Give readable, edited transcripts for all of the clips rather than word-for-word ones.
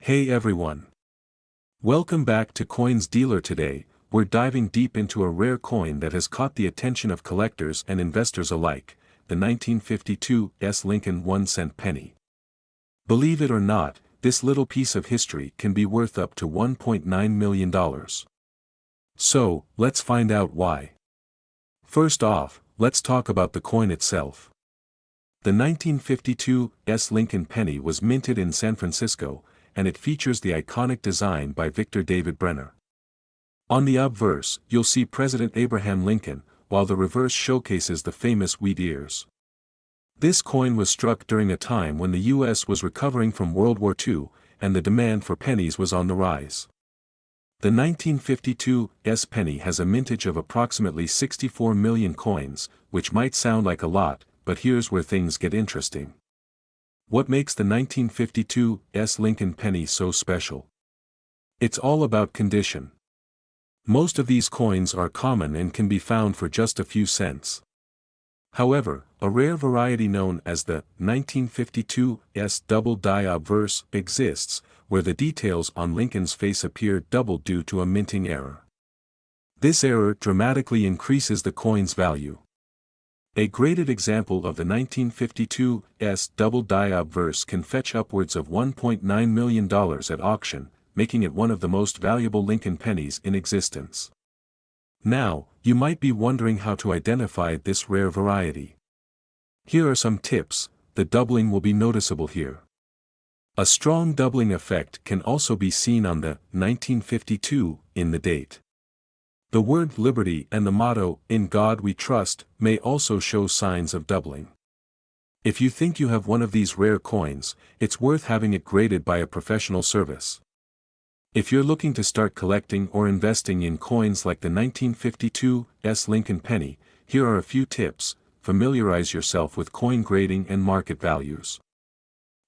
Hey everyone! Welcome back to Coins Dealer. Today, we're diving deep into a rare coin that has caught the attention of collectors and investors alike, the 1952 Lincoln Cent penny. Believe it or not, this little piece of history can be worth up to $1.9 million. So, let's find out why. First off, let's talk about the coin itself. The 1952 Lincoln penny was minted in San Francisco, and it features the iconic design by Victor David Brenner. On the obverse, you'll see President Abraham Lincoln, while the reverse showcases the famous wheat ears. This coin was struck during a time when the U.S. was recovering from World War II, and the demand for pennies was on the rise. The 1952 penny has a mintage of approximately 64 million coins, which might sound like a lot, but here's where things get interesting. What makes the 1952 Lincoln penny so special? It's all about condition. Most of these coins are common and can be found for just a few cents. However, a rare variety known as the 1952 double die obverse exists, where the details on Lincoln's face appear doubled due to a minting error. This error dramatically increases the coin's value. A graded example of the 1952 double die obverse can fetch upwards of $1.9 million at auction, making it one of the most valuable Lincoln pennies in existence. Now, you might be wondering how to identify this rare variety. Here are some tips. The doubling will be noticeable here. A strong doubling effect can also be seen on the 1952 in the date. The word liberty and the motto, "In God We Trust," may also show signs of doubling. If you think you have one of these rare coins, it's worth having it graded by a professional service. If you're looking to start collecting or investing in coins like the 1952 Lincoln penny, here are a few tips. Familiarize yourself with coin grading and market values.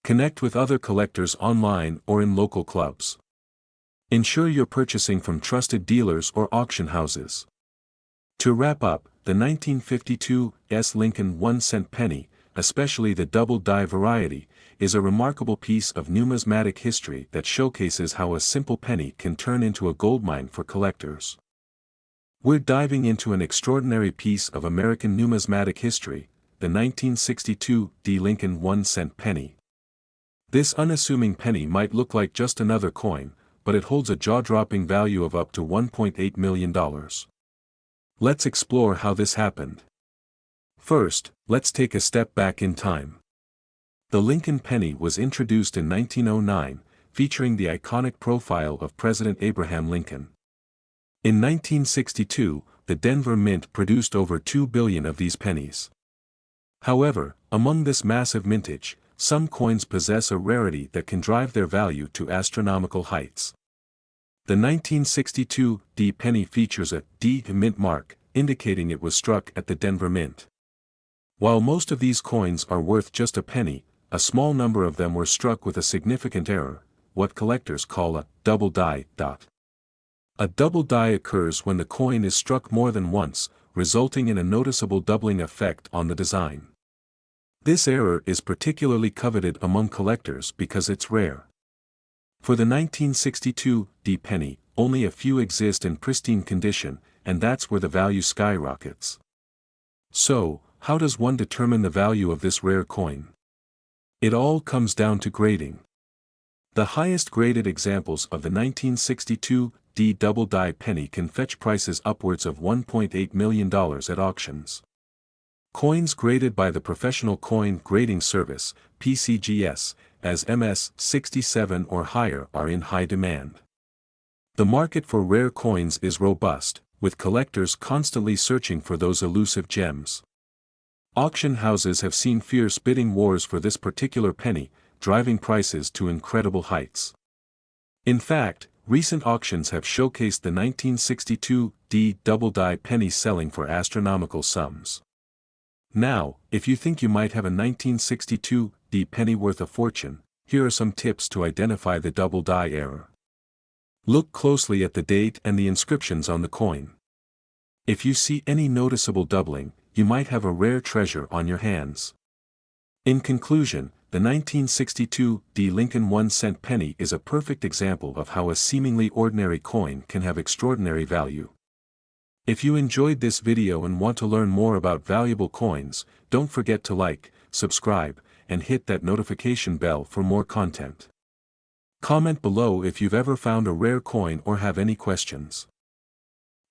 Connect with other collectors online or in local clubs. Ensure you're purchasing from trusted dealers or auction houses. To wrap up, the 1952 Lincoln Cent penny, especially the double die variety, is a remarkable piece of numismatic history that showcases how a simple penny can turn into a goldmine for collectors. We're diving into an extraordinary piece of American numismatic history, the 1962 Lincoln Cent penny. This unassuming penny might look like just another coin, but it holds a jaw-dropping value of up to $1.8 million. Let's explore how this happened. First, let's take a step back in time. The Lincoln penny was introduced in 1909, featuring the iconic profile of President Abraham Lincoln. In 1962, the Denver Mint produced over 2 billion of these pennies. However, among this massive mintage, some coins possess a rarity that can drive their value to astronomical heights. The 1962 penny features a D mint mark, indicating it was struck at the Denver Mint. While most of these coins are worth just a penny, a small number of them were struck with a significant error, what collectors call a double die. A double die occurs when the coin is struck more than once, resulting in a noticeable doubling effect on the design. This error is particularly coveted among collectors because it's rare. For the 1962 penny, only a few exist in pristine condition, and that's where the value skyrockets. So, how does one determine the value of this rare coin? It all comes down to grading. The highest graded examples of the 1962 double die penny can fetch prices upwards of $1.8 million at auctions. Coins graded by the Professional Coin Grading Service, PCGS, as MS67 or higher are in high demand. The market for rare coins is robust, with collectors constantly searching for those elusive gems. Auction houses have seen fierce bidding wars for this particular penny, driving prices to incredible heights. In fact, recent auctions have showcased the 1962 double die penny selling for astronomical sums. Now, if you think you might have a 1962 penny worth a fortune, here are some tips to identify the double die error. Look closely at the date and the inscriptions on the coin. If you see any noticeable doubling, you might have a rare treasure on your hands. In conclusion, the 1962 VDB Lincoln 1-cent penny is a perfect example of how a seemingly ordinary coin can have extraordinary value. If you enjoyed this video and want to learn more about valuable coins, don't forget to like, subscribe, and hit that notification bell for more content. Comment below if you've ever found a rare coin or have any questions.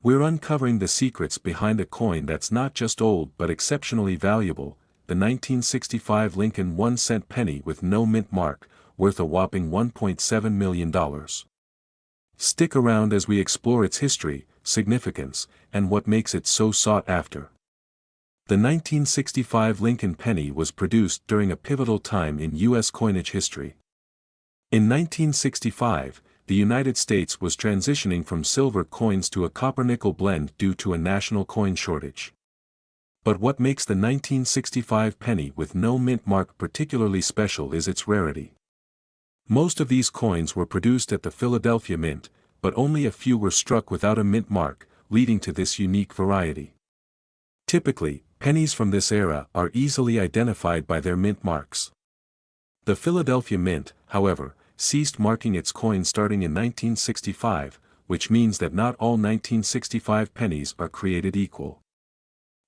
We're uncovering the secrets behind a coin that's not just old but exceptionally valuable, the 1965 Lincoln 1-cent penny with no mint mark, worth a whopping $1.7 million. Stick around as we explore its history, significance, and what makes it so sought after. The 1965 Lincoln penny was produced during a pivotal time in U.S. coinage history. In 1965, the United States was transitioning from silver coins to a copper-nickel blend due to a national coin shortage. But what makes the 1965 penny with no mint mark particularly special is its rarity. Most of these coins were produced at the Philadelphia Mint, but only a few were struck without a mint mark, leading to this unique variety. Typically, pennies from this era are easily identified by their mint marks. The Philadelphia Mint, however, ceased marking its coins starting in 1965, which means that not all 1965 pennies are created equal.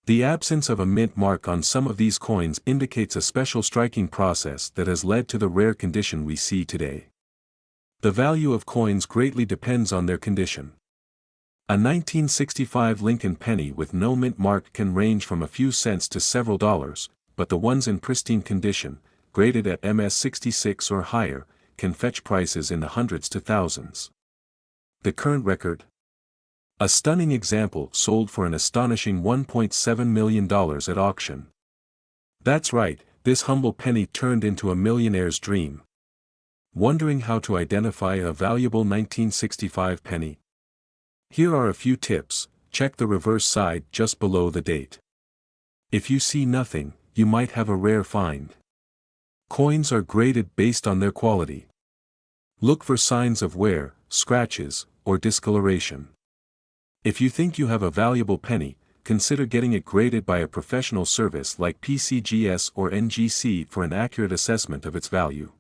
The absence of a mint mark on some of these coins indicates a special striking process that has led to the rare condition we see today. The value of coins greatly depends on their condition. A 1965 Lincoln penny with no mint mark can range from a few cents to several dollars, but the ones in pristine condition, graded at MS 66 or higher, can fetch prices in the hundreds to thousands. The current record? A stunning example sold for an astonishing $1.7 million at auction. That's right, this humble penny turned into a millionaire's dream. Wondering how to identify a valuable 1965 penny? Here are a few tips. Check the reverse side just below the date. If you see nothing, you might have a rare find. Coins are graded based on their quality. Look for signs of wear, scratches, or discoloration. If you think you have a valuable penny, consider getting it graded by a professional service like PCGS or NGC for an accurate assessment of its value.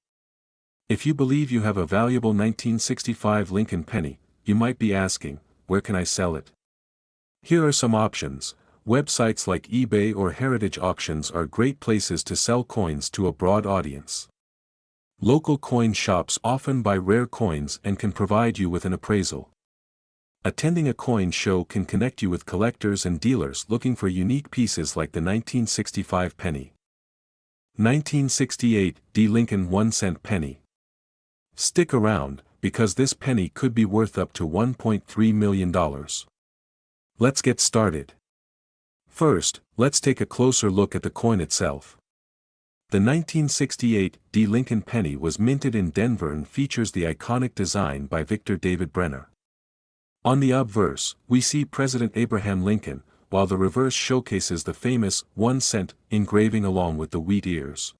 If you believe you have a valuable 1965 Lincoln penny, you might be asking, where can I sell it? Here are some options. Websites like eBay or Heritage Auctions are great places to sell coins to a broad audience. Local coin shops often buy rare coins and can provide you with an appraisal. Attending a coin show can connect you with collectors and dealers looking for unique pieces like the 1965 penny. 1968 VDB Lincoln 1-cent penny. Stick around, because this penny could be worth up to $1.3 million. Let's get started. First, let's take a closer look at the coin itself. The 1968 VDB Lincoln penny was minted in Denver and features the iconic design by Victor David Brenner. On the obverse, we see President Abraham Lincoln, while the reverse showcases the famous 1-cent engraving along with the wheat ears.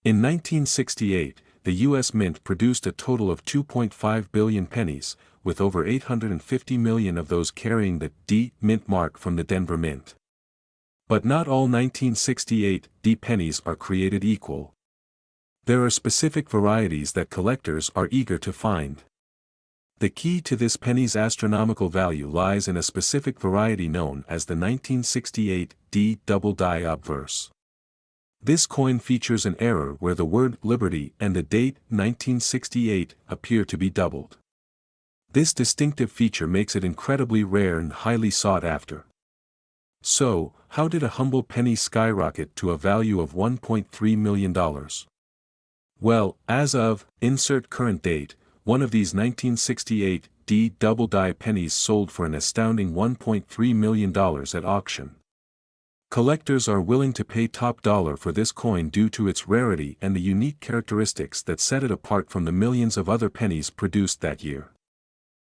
In 1968, the U.S. Mint produced a total of 2.5 billion pennies, with over 850 million of those carrying the D mint mark from the Denver Mint. But not all 1968 VDB pennies are created equal. There are specific varieties that collectors are eager to find. The key to this penny's astronomical value lies in a specific variety known as the 1968 VDB double die obverse. This coin features an error where the word Liberty and the date 1968 appear to be doubled. This distinctive feature makes it incredibly rare and highly sought after. So, how did a humble penny skyrocket to a value of $1.3 million? Well, as of, insert current date, one of these 1968 VDB double die pennies sold for an astounding $1.3 million at auction. Collectors are willing to pay top dollar for this coin due to its rarity and the unique characteristics that set it apart from the millions of other pennies produced that year.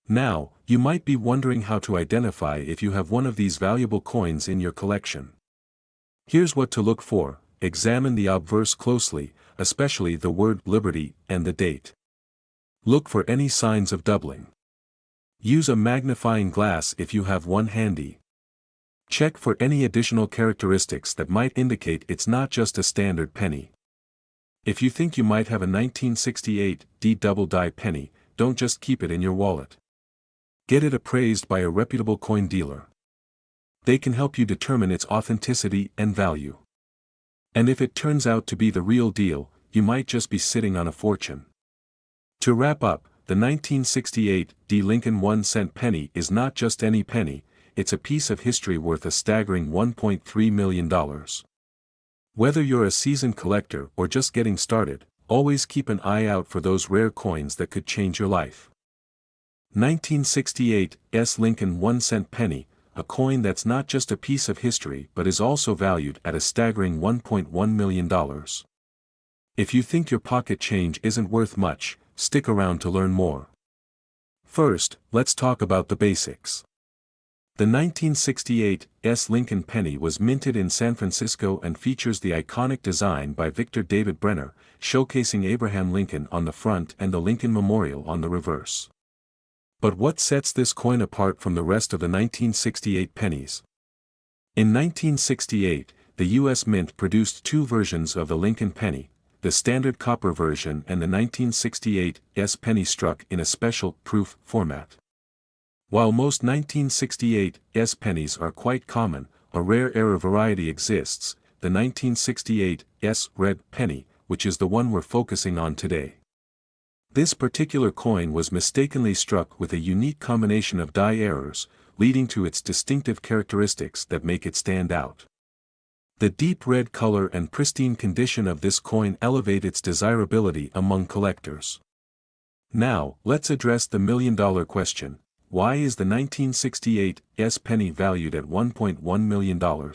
Now, you might be wondering how to identify if you have one of these valuable coins in your collection. Here's what to look for. Examine the obverse closely, especially the word Liberty and the date. Look for any signs of doubling. Use a magnifying glass if you have one handy. Check for any additional characteristics that might indicate it's not just a standard penny. If you think you might have a 1968 D double die penny, don't just keep it in your wallet. Get it appraised by a reputable coin dealer. They can help you determine its authenticity and value. And if it turns out to be the real deal, you might just be sitting on a fortune. To wrap up, the 1968 D Lincoln Cent penny is not just any penny, it's a piece of history worth a staggering $1.3 million. Whether you're a seasoned collector or just getting started, always keep an eye out for those rare coins that could change your life. 1968 Lincoln 1 cent penny, a coin that's not just a piece of history but is also valued at a staggering $1.1 million. If you think your pocket change isn't worth much, stick around to learn more. First, let's talk about the basics. The 1968 Lincoln penny was minted in San Francisco and features the iconic design by Victor David Brenner, showcasing Abraham Lincoln on the front and the Lincoln Memorial on the reverse. But what sets this coin apart from the rest of the 1968 pennies? In 1968, the U.S. Mint produced two versions of the Lincoln penny, the standard copper version and the 1968 penny struck in a special proof format. While most 1968 pennies are quite common, a rare error variety exists, the 1968 red penny, which is the one we're focusing on today. This particular coin was mistakenly struck with a unique combination of die errors, leading to its distinctive characteristics that make it stand out. The deep red color and pristine condition of this coin elevate its desirability among collectors. Now, let's address the million-dollar question. Why is the 1968 penny valued at $1.1 million?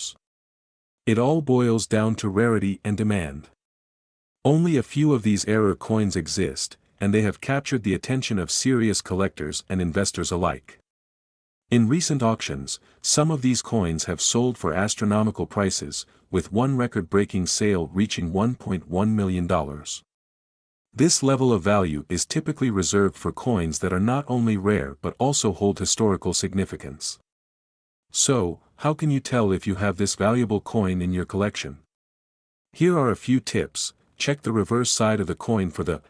It all boils down to rarity and demand. Only a few of these error coins exist, and they have captured the attention of serious collectors and investors alike. In recent auctions, some of these coins have sold for astronomical prices, with one record-breaking sale reaching $1.1 million. This level of value is typically reserved for coins that are not only rare but also hold historical significance. So, how can you tell if you have this valuable coin in your collection? Here are a few tips. Check the reverse side of the coin for the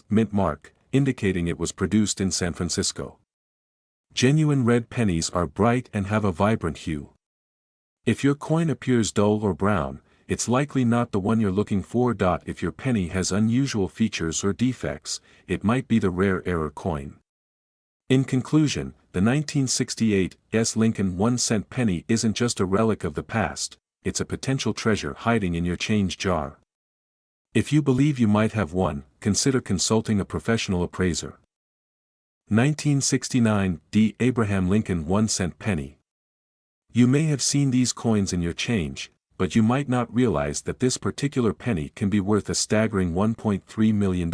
mint mark, indicating it was produced in San Francisco. Genuine red pennies are bright and have a vibrant hue. If your coin appears dull or brown, it's likely not the one you're looking for. If your penny has unusual features or defects, it might be the rare error coin. In conclusion, the 1968 Lincoln 1 cent penny isn't just a relic of the past, it's a potential treasure hiding in your change jar. If you believe you might have one, consider consulting a professional appraiser. 1969 D Abraham Lincoln 1 cent penny. You may have seen these coins in your change, but you might not realize that this particular penny can be worth a staggering $1.3 million.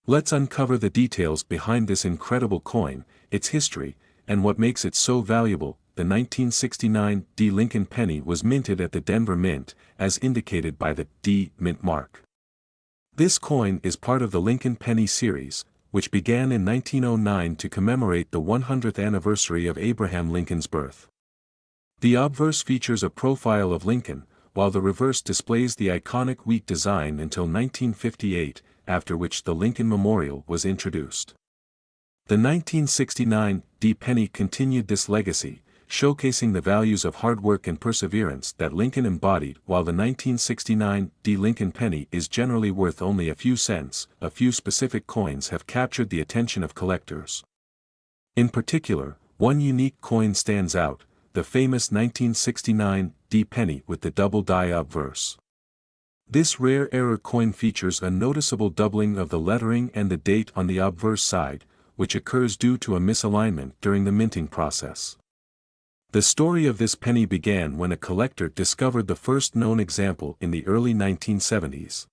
Let's uncover the details behind this incredible coin, its history, and what makes it so valuable. The 1969 D Lincoln penny was minted at the Denver Mint, as indicated by the D Mint mark. This coin is part of the Lincoln Penny series, which began in 1909 to commemorate the 100th anniversary of Abraham Lincoln's birth. The obverse features a profile of Lincoln, while the reverse displays the iconic wheat design until 1958, after which the Lincoln Memorial was introduced. The 1969 D penny continued this legacy, showcasing the values of hard work and perseverance that Lincoln embodied. While the 1969 D Lincoln penny is generally worth only a few cents, a few specific coins have captured the attention of collectors. In particular, one unique coin stands out, the famous 1969 D penny with the double die obverse. This rare error coin features a noticeable doubling of the lettering and the date on the obverse side, which occurs due to a misalignment during the minting process. The story of this penny began when a collector discovered the first known example in the early 1970s.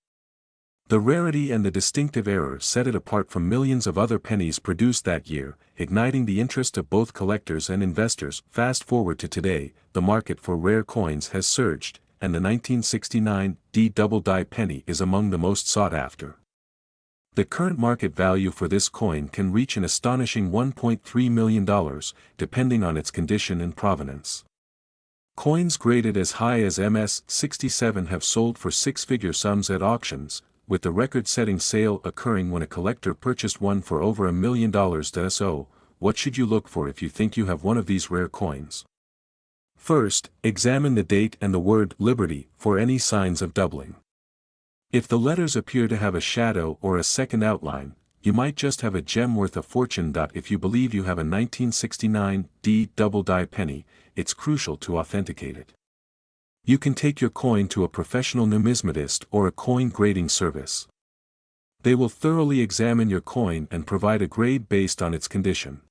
The rarity and the distinctive error set it apart from millions of other pennies produced that year, igniting the interest of both collectors and investors. Fast forward to today, the market for rare coins has surged, and the 1969 D double die penny is among the most sought after. The current market value for this coin can reach an astonishing $1.3 million, depending on its condition and provenance. Coins graded as high as MS-67 have sold for six-figure sums at auctions, with the record-setting sale occurring when a collector purchased one for over $1 million. So, what should you look for if you think you have one of these rare coins? First, examine the date and the word Liberty for any signs of doubling. If the letters appear to have a shadow or a second outline, you might just have a gem worth a fortune. If you believe you have a 1969 D double die penny, it's crucial to authenticate it. You can take your coin to a professional numismatist or a coin grading service. They will thoroughly examine your coin and provide a grade based on its condition.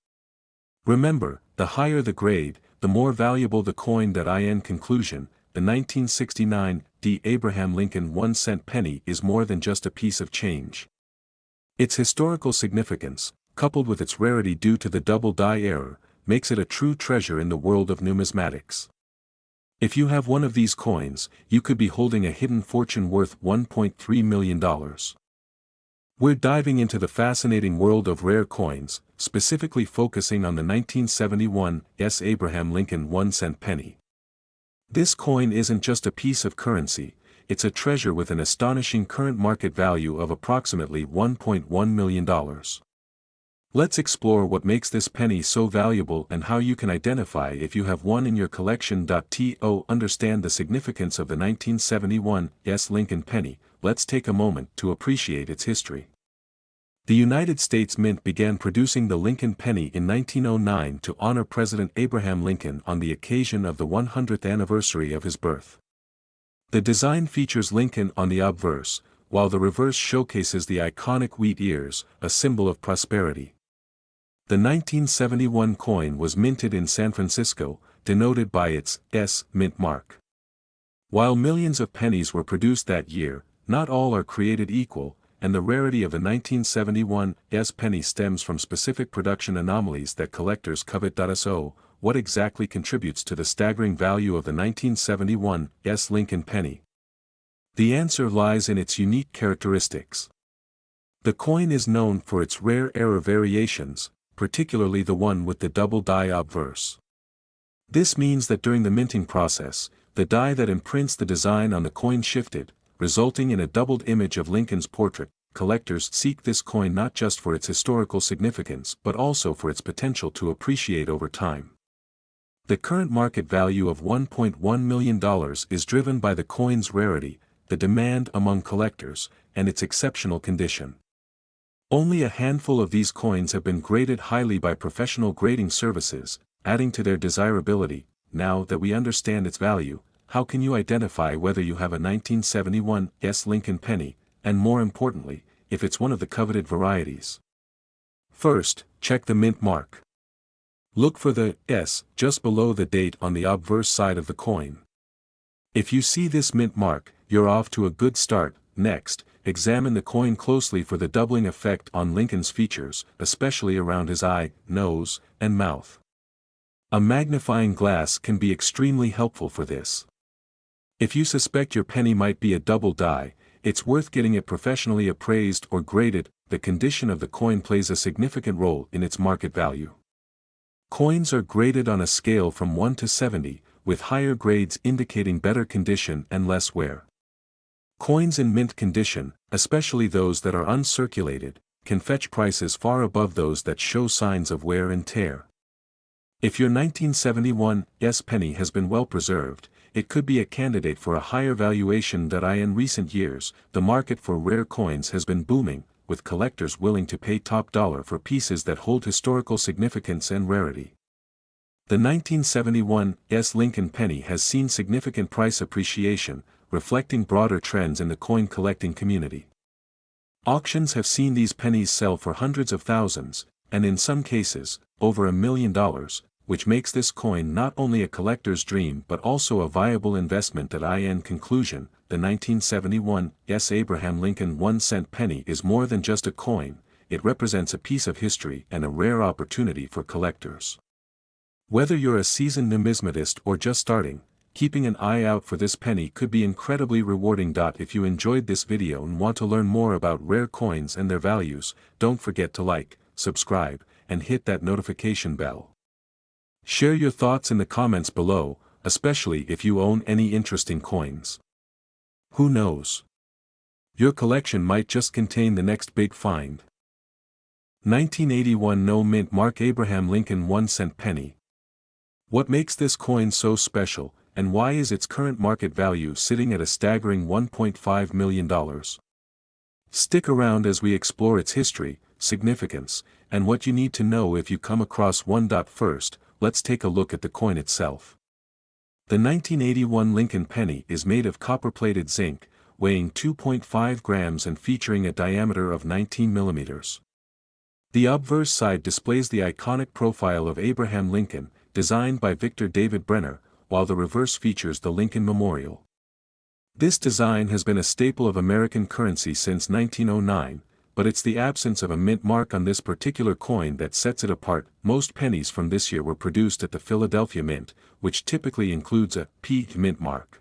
Remember, the higher the grade, the more valuable the coin. In conclusion, the 1969 D Abraham Lincoln 1-cent penny is more than just a piece of change. Its historical significance, coupled with its rarity due to the double die error, makes it a true treasure in the world of numismatics. If you have one of these coins, you could be holding a hidden fortune worth $1.3 million. We're diving into the fascinating world of rare coins, specifically focusing on the 1971 S. Abraham Lincoln 1-cent penny. This coin isn't just a piece of currency, it's a treasure with an astonishing current market value of approximately $1.1 million. Let's explore what makes this penny so valuable and how you can identify if you have one in your collection. To understand the significance of the 1971 S. Lincoln penny, let's take a moment to appreciate its history. The United States Mint began producing the Lincoln penny in 1909 to honor President Abraham Lincoln on the occasion of the 100th anniversary of his birth. The design features Lincoln on the obverse, while the reverse showcases the iconic wheat ears, a symbol of prosperity. The 1971 coin was minted in San Francisco, denoted by its S. Mint mark. While millions of pennies were produced that year, not all are created equal, and the rarity of the 1971 S penny stems from specific production anomalies that collectors covet. So, what exactly contributes to the staggering value of the 1971 S Lincoln penny? The answer lies in its unique characteristics. The coin is known for its rare error variations, particularly the one with the double die obverse. This means that during the minting process, the die that imprints the design on the coin shifted, resulting in a doubled image of Lincoln's portrait. Collectors seek this coin not just for its historical significance but also for its potential to appreciate over time. The current market value of $1.1 million is driven by the coin's rarity, the demand among collectors, and its exceptional condition. Only a handful of these coins have been graded highly by professional grading services, adding to their desirability. Now that we understand its value, how can you identify whether you have a 1971 S Lincoln penny, and more importantly, if it's one of the coveted varieties? First, check the mint mark. Look for the S just below the date on the obverse side of the coin. If you see this mint mark, you're off to a good start. Next, examine the coin closely for the doubling effect on Lincoln's features, especially around his eye, nose, and mouth. A magnifying glass can be extremely helpful for this. If you suspect your penny might be a double die, it's worth getting it professionally appraised or graded. The condition of the coin plays a significant role in its market value. Coins are graded on a scale from 1 to 70, with higher grades indicating better condition and less wear. Coins in mint condition, especially those that are uncirculated, can fetch prices far above those that show signs of wear and tear. If your 1971 S penny has been well preserved, it could be a candidate for a higher valuation. In recent years, the market for rare coins has been booming, with collectors willing to pay top dollar for pieces that hold historical significance and rarity. The 1971 S Lincoln penny has seen significant price appreciation, reflecting broader trends in the coin collecting community. Auctions have seen these pennies sell for hundreds of thousands, and in some cases, over $1 million, which makes this coin not only a collector's dream but also a viable investment. In conclusion, the 1971 S. Abraham Lincoln 1-cent penny is more than just a coin, it represents a piece of history and a rare opportunity for collectors. Whether you're a seasoned numismatist or just starting, keeping an eye out for this penny could be incredibly rewarding. If you enjoyed this video and want to learn more about rare coins and their values, don't forget to like, subscribe, and hit that notification bell. Share your thoughts in the comments below. especially if you own any interesting coins. Who knows? Your collection might just contain the next big find. 1981 No-Mint Mark Abraham Lincoln 1-cent penny. What makes this coin so special, and why is its current market value sitting at a staggering $1.5 million? Stick around as we explore its history, significance, and what you need to know if you come across one. First, let's take a look at the coin itself. The 1981 Lincoln penny is made of copper-plated zinc, weighing 2.5 grams and featuring a diameter of 19 millimeters. The obverse side displays the iconic profile of Abraham Lincoln, designed by Victor David Brenner, while the reverse features the Lincoln Memorial. This design has been a staple of American currency since 1909, but it's the absence of a mint mark on this particular coin that sets it apart. Most pennies from this year were produced at the Philadelphia Mint, which typically includes a P mint mark.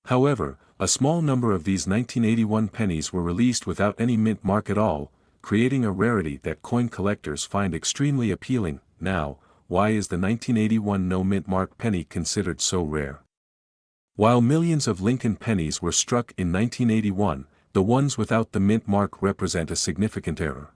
However, a small number of these 1981 pennies were released without any mint mark at all, creating a rarity that coin collectors find extremely appealing. Now, why is the 1981 no mint mark penny considered so rare? While millions of Lincoln pennies were struck in 1981, the ones without the mint mark represent a significant error.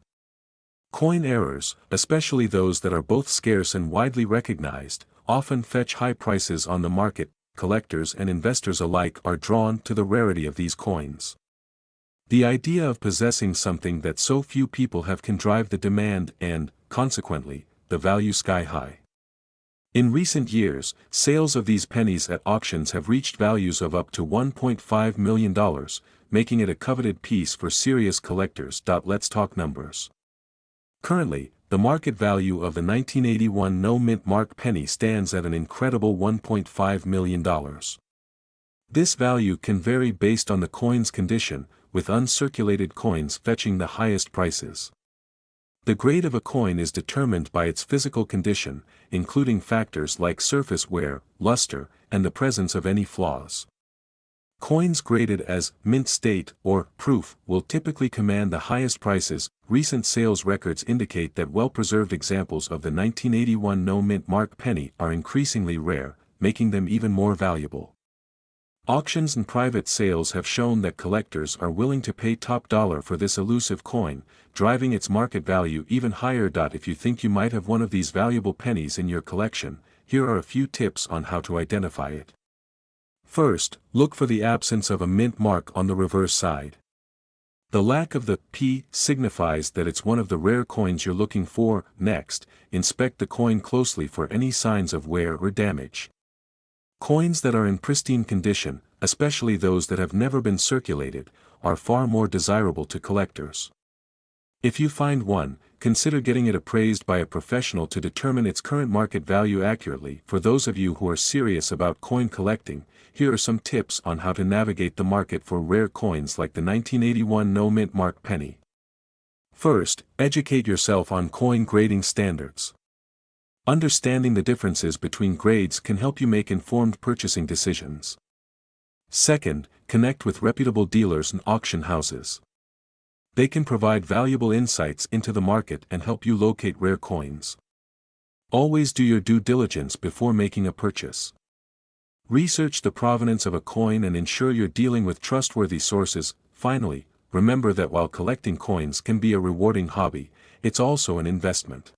Coin errors, especially those that are both scarce and widely recognized, often fetch high prices on the market. Collectors and investors alike are drawn to the rarity of these coins. The idea of possessing something that so few people have can drive the demand and, consequently, the value sky high. In recent years, sales of these pennies at auctions have reached values of up to $1.5 million, making it a coveted piece for serious collectors. Let's talk numbers. Currently, the market value of the 1981 no-mint mark penny stands at an incredible $1.5 million. This value can vary based on the coin's condition, with uncirculated coins fetching the highest prices. The grade of a coin is determined by its physical condition, including factors like surface wear, luster, and the presence of any flaws. Coins graded as mint state or proof will typically command the highest prices. Recent sales records indicate that well-preserved examples of the 1981 no-mint mark penny are increasingly rare, making them even more valuable. Auctions and private sales have shown that collectors are willing to pay top dollar for this elusive coin, driving its market value even higher. If you think you might have one of these valuable pennies in your collection, here are a few tips on how to identify it. First, look for the absence of a mint mark on the reverse side. The lack of the P signifies that it's one of the rare coins you're looking for. Next, inspect the coin closely for any signs of wear or damage. Coins that are in pristine condition, especially those that have never been circulated, are far more desirable to collectors. If you find one, consider getting it appraised by a professional to determine its current market value accurately. For those of you who are serious about coin collecting, here are some tips on how to navigate the market for rare coins like the 1981 no-mint mark penny. First, educate yourself on coin grading standards. Understanding the differences between grades can help you make informed purchasing decisions. Second, connect with reputable dealers and auction houses. They can provide valuable insights into the market and help you locate rare coins. Always do your due diligence before making a purchase. Research the provenance of a coin and ensure you're dealing with trustworthy sources. Finally, remember that while collecting coins can be a rewarding hobby, it's also an investment.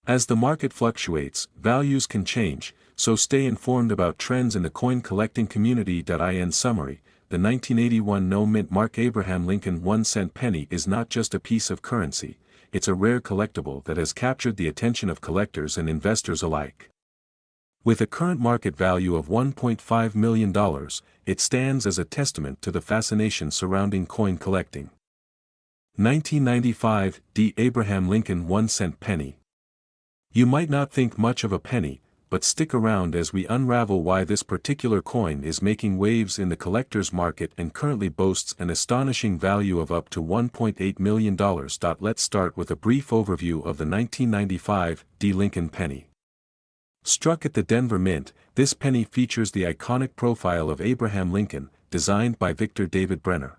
As the market fluctuates, values can change, so stay informed about trends in the coin collecting community. In summary, the 1981 no-mint mark Abraham Lincoln 1-cent penny is not just a piece of currency, it's a rare collectible that has captured the attention of collectors and investors alike. With a current market value of $1.5 million, it stands as a testament to the fascination surrounding coin collecting. 1995 D. Abraham Lincoln 1-cent penny. You might not think much of a penny, but stick around as we unravel why this particular coin is making waves in the collector's market and currently boasts an astonishing value of up to $1.8 million. Let's start with a brief overview of the 1995 D. Lincoln penny. Struck at the Denver Mint, this penny features the iconic profile of Abraham Lincoln, designed by Victor David Brenner.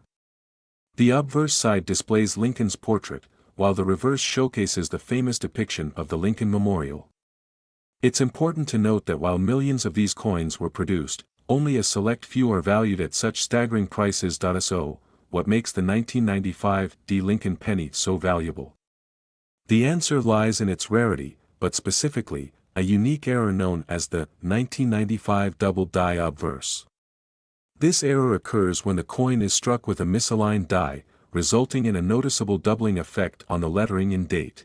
The obverse side displays Lincoln's portrait, while the reverse showcases the famous depiction of the Lincoln Memorial. It's important to note that while millions of these coins were produced, only a select few are valued at such staggering prices. So, what makes the 1995 VDB Lincoln penny so valuable? The answer lies in its rarity, but specifically, a unique error known as the 1995 double die obverse. This error occurs when the coin is struck with a misaligned die, resulting in a noticeable doubling effect on the lettering and date.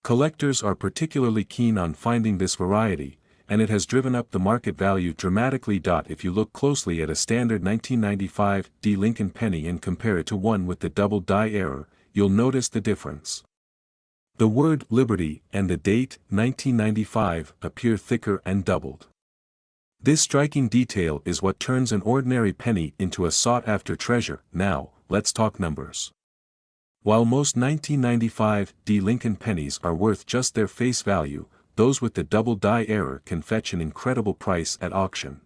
Collectors are particularly keen on finding this variety, and it has driven up the market value dramatically. If you look closely at a standard 1995 VDB Lincoln penny and compare it to one with the double die error, you'll notice the difference. The word Liberty and the date 1995 appear thicker and doubled. This striking detail is what turns an ordinary penny into a sought-after treasure. Now, let's talk numbers. While most 1995 VDB Lincoln pennies are worth just their face value, those with the double die error can fetch an incredible price at auction.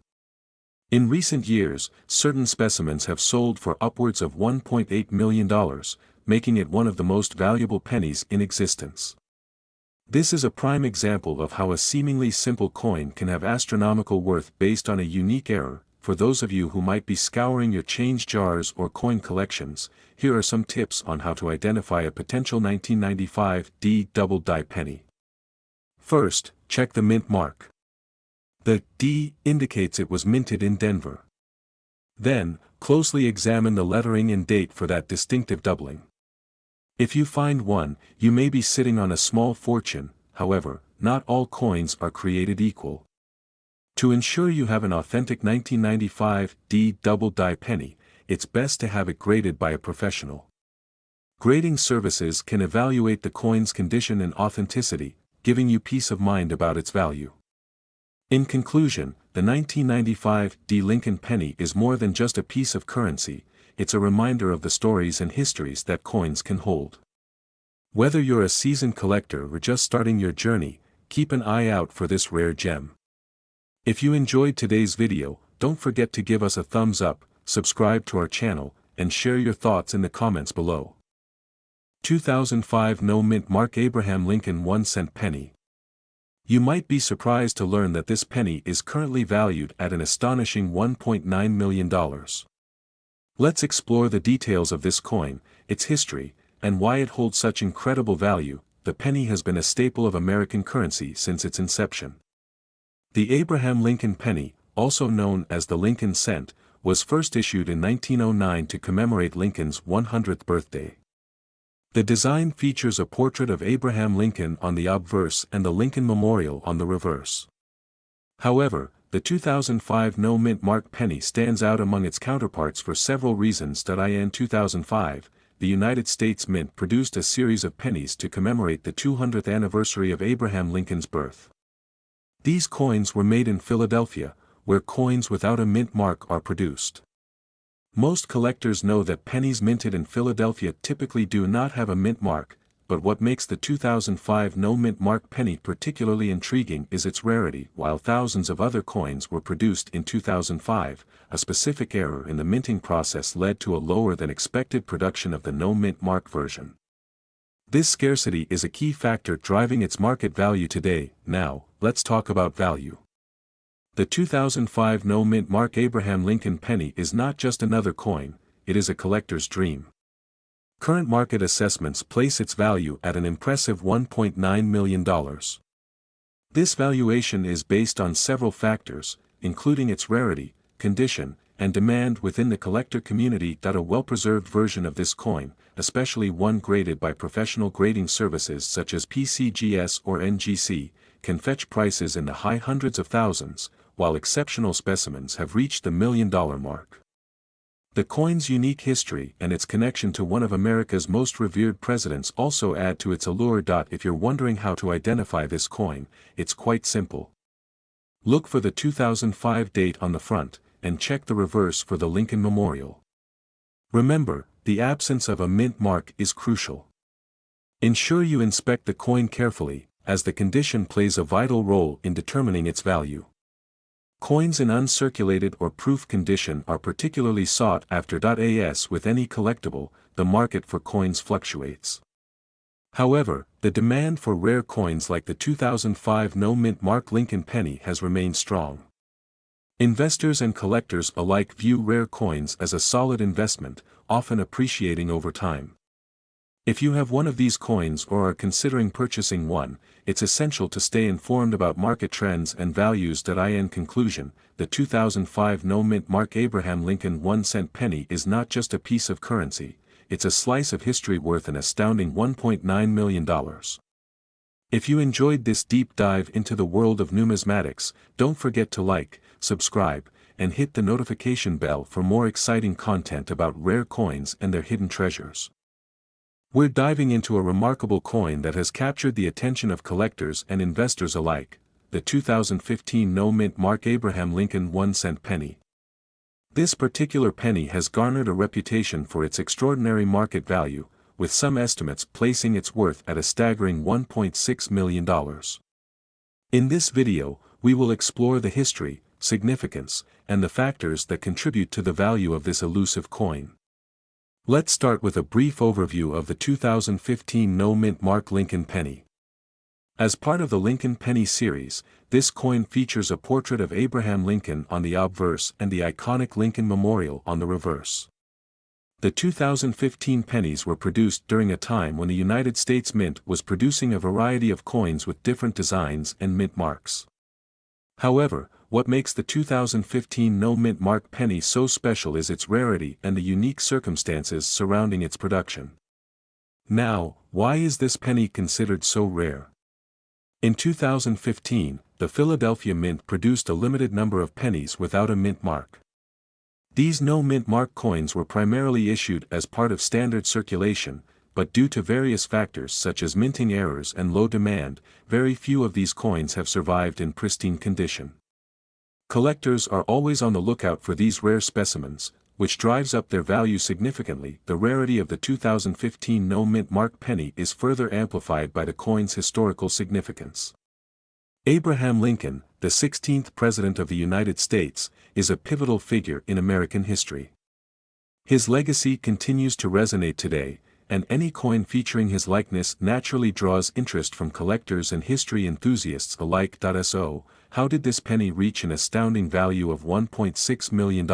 In recent years, certain specimens have sold for upwards of $1.8 million, making it one of the most valuable pennies in existence. This is a prime example of how a seemingly simple coin can have astronomical worth based on a unique error. For those of you who might be scouring your change jars or coin collections, here are some tips on how to identify a potential 1995 VDB double die penny. First, check the mint mark. The D indicates it was minted in Denver. Then, closely examine the lettering and date for that distinctive doubling. If you find one, you may be sitting on a small fortune. However, not all coins are created equal. To ensure you have an authentic 1995 VDB double die penny, it's best to have it graded by a professional. Grading services can evaluate the coin's condition and authenticity, giving you peace of mind about its value. In conclusion, the 1995 VDB Lincoln penny is more than just a piece of currency. It's a reminder of the stories and histories that coins can hold. Whether you're a seasoned collector or just starting your journey, keep an eye out for this rare gem. If you enjoyed today's video, don't forget to give us a thumbs up, subscribe to our channel, and share your thoughts in the comments below. 2005 No Mint Mark Abraham Lincoln 1-cent penny. You might be surprised to learn that this penny is currently valued at an astonishing $1.9 million. Let's explore the details of this coin, its history, and why it holds such incredible value. The penny has been a staple of American currency since its inception. The Abraham Lincoln penny, also known as the Lincoln Cent, was first issued in 1909 to commemorate Lincoln's 100th birthday. The design features a portrait of Abraham Lincoln on the obverse and the Lincoln Memorial on the reverse. However, the 2005 No Mint Mark penny stands out among its counterparts for several reasons. In 2005, the United States Mint produced a series of pennies to commemorate the 200th anniversary of Abraham Lincoln's birth. These coins were made in Philadelphia, where coins without a mint mark are produced. Most collectors know that pennies minted in Philadelphia typically do not have a mint mark, but what makes the 2005 No Mint Mark penny particularly intriguing is its rarity. While thousands of other coins were produced in 2005, a specific error in the minting process led to a lower than expected production of the No Mint Mark version. This scarcity is a key factor driving its market value today. Now, let's talk about value. The 2005 No Mint Mark Abraham Lincoln penny is not just another coin, it is a collector's dream. Current market assessments place its value at an impressive $1.9 million. This valuation is based on several factors, including its rarity, condition, and demand within the collector community. A well-preserved version of this coin, especially one graded by professional grading services such as PCGS or NGC, can fetch prices in the high hundreds of thousands, while exceptional specimens have reached the $1 million mark. The coin's unique history and its connection to one of America's most revered presidents also add to its allure. If you're wondering how to identify this coin, it's quite simple. Look for the 2005 date on the front, and check the reverse for the Lincoln Memorial. Remember, the absence of a mint mark is crucial. Ensure you inspect the coin carefully, as the condition plays a vital role in determining its value. Coins in uncirculated or proof condition are particularly sought after. As with any collectible, the market for coins fluctuates. However, the demand for rare coins like the 2005 no-mint mark Lincoln penny has remained strong. Investors and collectors alike view rare coins as a solid investment, often appreciating over time. If you have one of these coins or are considering purchasing one, it's essential to stay informed about market trends and values. In conclusion, the 2005 no-mint mark Abraham Lincoln 1-cent penny is not just a piece of currency, it's a slice of history worth an astounding $1.9 million. If you enjoyed this deep dive into the world of numismatics, don't forget to like, subscribe, and hit the notification bell for more exciting content about rare coins and their hidden treasures. We're diving into a remarkable coin that has captured the attention of collectors and investors alike, the 2015 no-mint mark Abraham Lincoln 1-cent penny. This particular penny has garnered a reputation for its extraordinary market value, with some estimates placing its worth at a staggering $1.6 million. In this video, we will explore the history, significance, and the factors that contribute to the value of this elusive coin. Let's start with a brief overview of the 2015 no-mint mark Lincoln penny. As part of the Lincoln penny series, this coin features a portrait of Abraham Lincoln on the obverse and the iconic Lincoln Memorial on the reverse. The 2015 pennies were produced during a time when the United States Mint was producing a variety of coins with different designs and mint marks. However, what makes the 2015 no-mint mark penny so special is its rarity and the unique circumstances surrounding its production. Now, why is this penny considered so rare? In 2015, the Philadelphia Mint produced a limited number of pennies without a mint mark. These no-mint mark coins were primarily issued as part of standard circulation, but due to various factors such as minting errors and low demand, very few of these coins have survived in pristine condition. Collectors are always on the lookout for these rare specimens, which drives up their value significantly. The rarity of the 2015 no-mint mark penny is further amplified by the coin's historical significance. Abraham Lincoln, the 16th President of the United States, is a pivotal figure in American history. His legacy continues to resonate today, and any coin featuring his likeness naturally draws interest from collectors and history enthusiasts alike. So, how did this penny reach an astounding value of $1.6 million?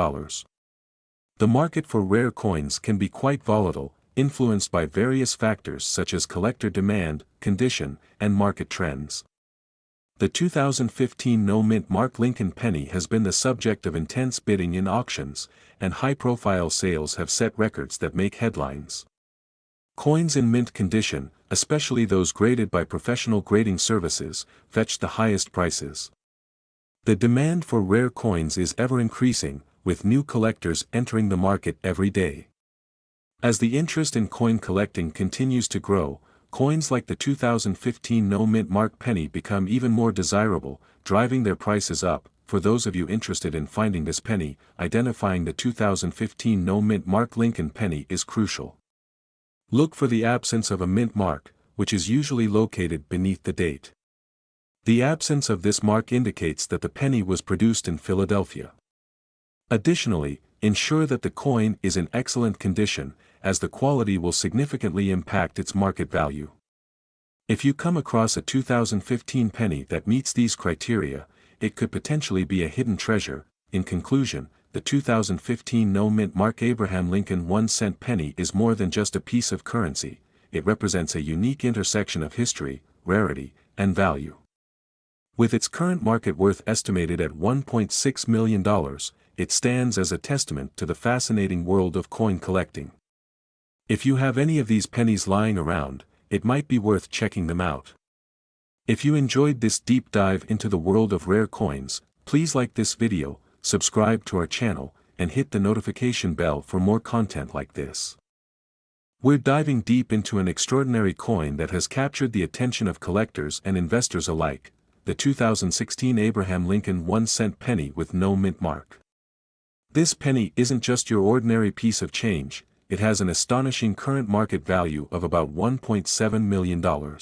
The market for rare coins can be quite volatile, influenced by various factors such as collector demand, condition, and market trends. The 2015 no-mint mark Lincoln penny has been the subject of intense bidding in auctions, and high-profile sales have set records that make headlines. Coins in mint condition, especially those graded by professional grading services, fetch the highest prices. The demand for rare coins is ever increasing, with new collectors entering the market every day. As the interest in coin collecting continues to grow, coins like the 2015 no-mint mark penny become even more desirable, driving their prices up. For those of you interested in finding this penny, identifying the 2015 no-mint mark Lincoln penny is crucial. Look for the absence of a mint mark, which is usually located beneath the date. The absence of this mark indicates that the penny was produced in Philadelphia. Additionally, ensure that the coin is in excellent condition, as the quality will significantly impact its market value. If you come across a 2015 penny that meets these criteria, it could potentially be a hidden treasure. In conclusion, the 2015 no-mint mark Abraham Lincoln 1-cent penny is more than just a piece of currency, it represents a unique intersection of history, rarity, and value. With its current market worth estimated at $1.6 million, it stands as a testament to the fascinating world of coin collecting. If you have any of these pennies lying around, it might be worth checking them out. If you enjoyed this deep dive into the world of rare coins, please like this video, subscribe to our channel, and hit the notification bell for more content like this. We're diving deep into an extraordinary coin that has captured the attention of collectors and investors alike, the 2016 Abraham Lincoln 1-cent penny with no mint mark. This penny isn't just your ordinary piece of change, it has an astonishing current market value of about $1.7 million.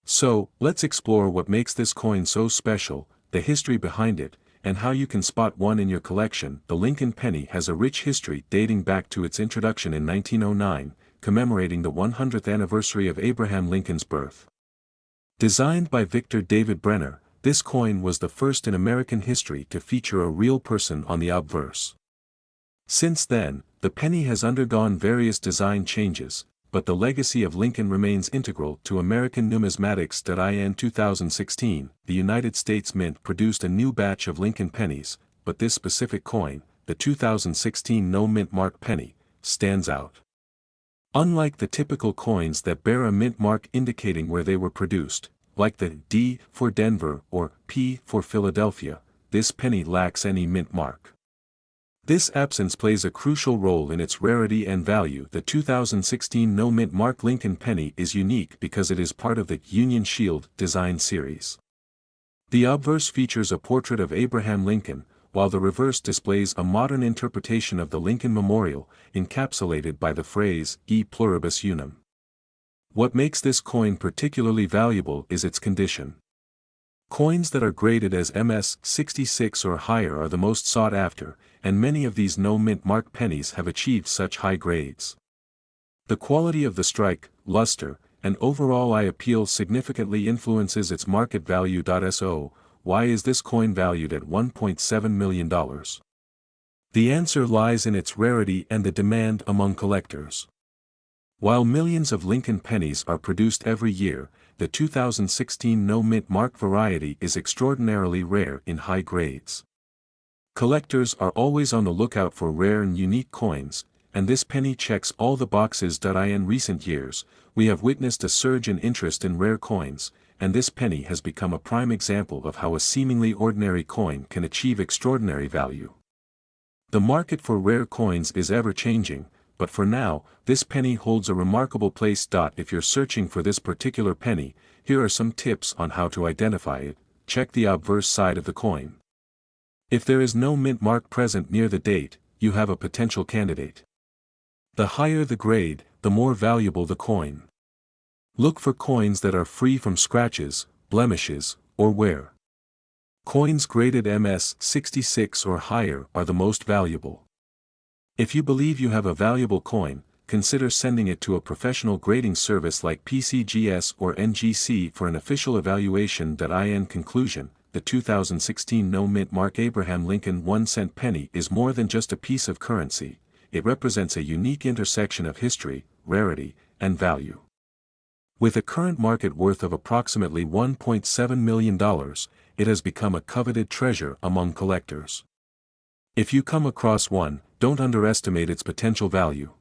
So, let's explore what makes this coin so special, the history behind it, and how you can spot one in your collection. The Lincoln penny has a rich history dating back to its introduction in 1909, commemorating the 100th anniversary of Abraham Lincoln's birth. Designed by Victor David Brenner, this coin was the first in American history to feature a real person on the obverse. Since then, the penny has undergone various design changes, but the legacy of Lincoln remains integral to American numismatics. In 2016, the United States Mint produced a new batch of Lincoln pennies, but this specific coin, the 2016 no-mint mark penny, stands out. Unlike the typical coins that bear a mint mark indicating where they were produced, like the D for Denver or P for Philadelphia, this penny lacks any mint mark. This absence plays a crucial role in its rarity and value. The 2016 no-mint mark Lincoln penny is unique because it is part of the Union Shield design series. The obverse features a portrait of Abraham Lincoln, while the reverse displays a modern interpretation of the Lincoln Memorial, encapsulated by the phrase, E pluribus unum. What makes this coin particularly valuable is its condition. Coins that are graded as MS 66 or higher are the most sought after, and many of these no-mint mark pennies have achieved such high grades. The quality of the strike, luster, and overall eye appeal significantly influences its market value. So, why is this coin valued at $1.7 million? The answer lies in its rarity and the demand among collectors. While millions of Lincoln pennies are produced every year, the 2016 no-mint mark variety is extraordinarily rare in high grades. Collectors are always on the lookout for rare and unique coins, and this penny checks all the boxes. In recent years, we have witnessed a surge in interest in rare coins, and this penny has become a prime example of how a seemingly ordinary coin can achieve extraordinary value. The market for rare coins is ever-changing, but for now, this penny holds a remarkable place. If you're searching for this particular penny, here are some tips on how to identify it. Check the obverse side of the coin. If there is no mint mark present near the date, you have a potential candidate. The higher the grade, the more valuable the coin. Look for coins that are free from scratches, blemishes, or wear. Coins graded MS 66 or higher are the most valuable. If you believe you have a valuable coin, consider sending it to a professional grading service like PCGS or NGC for an official evaluation. In conclusion, the 2016 no-mint mark Abraham Lincoln 1-cent penny is more than just a piece of currency. It represents a unique intersection of history, rarity, and value. With a current market worth of approximately $1.7 million, it has become a coveted treasure among collectors. If you come across one, don't underestimate its potential value.